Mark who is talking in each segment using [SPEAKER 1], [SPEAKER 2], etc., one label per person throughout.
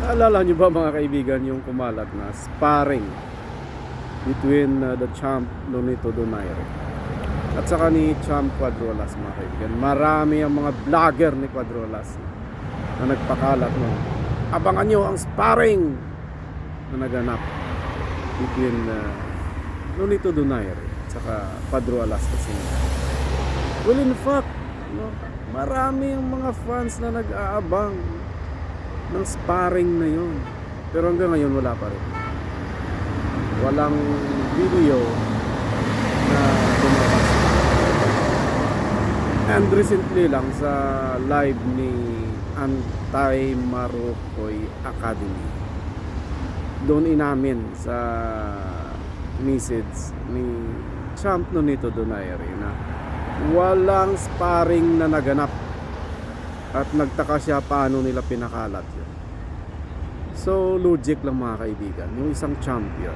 [SPEAKER 1] Naalala nyo ba mga kaibigan yung kumalat na sparring between the Champ Nonito Donaire at saka ni Champ Cuadrolas mga kaibigan? Marami ang mga vlogger ni Cuadrolas na nagpakalat no. Abangan nyo ang sparring na naganap between Nonito Donaire at saka Cuadrolas kasi. Well, in fact, no, marami ang mga fans na nag-aabang ng sparring na yun, pero hanggang ngayon wala pa rin, walang video na lumabas. And recently lang sa live ni Anti-Marukoy Academy, doon inamin sa message ni Champ Nonito Donaire na walang sparring na naganap. At nagtaka siya paano nila pinakalat yun. So logic lang mga kaibigan, yung isang champion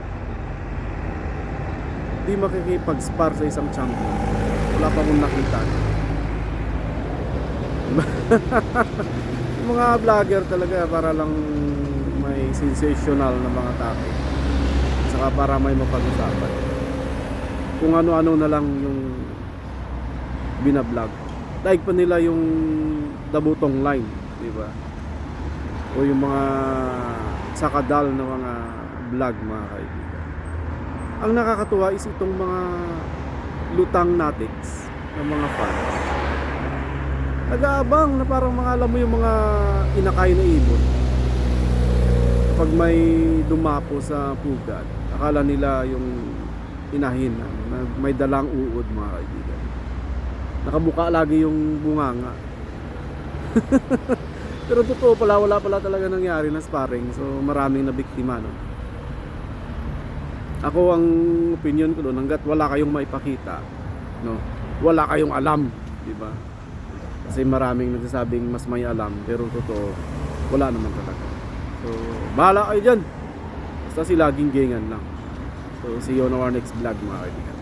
[SPEAKER 1] di makikipag-spar sa isang champion, wala pa akong nakita. Yung mga vlogger talaga para lang may sensational na mga topic, saka para may mapag-usapan, kung ano-ano na lang yung binablog. Like pa nila yung dabutong line, di ba? O yung mga sakadal na mga vlog mga kaibigan. Ang nakakatuwa is itong mga lutang natics ng mga fans. Nag-aabang na parang mga alam mo yung mga inakay na ibon. Kapag may dumapo sa pugad, akala nila yung inahin na may dalang uod mga kaibigan. Nakabuka lagi yung bunganga. Pero totoo pala, wala pala talaga nangyari na sparring. So maraming nabiktima no. Ako ang opinion ko doon, hangga't wala kayong maipakita, no, wala kayong alam, di ba? Kasi maraming nagsasabing mas may alam, pero totoo wala naman talaga. So bahala kayo dyan, basta si laging gengan lang. So see you on our next vlog mga kaibigan.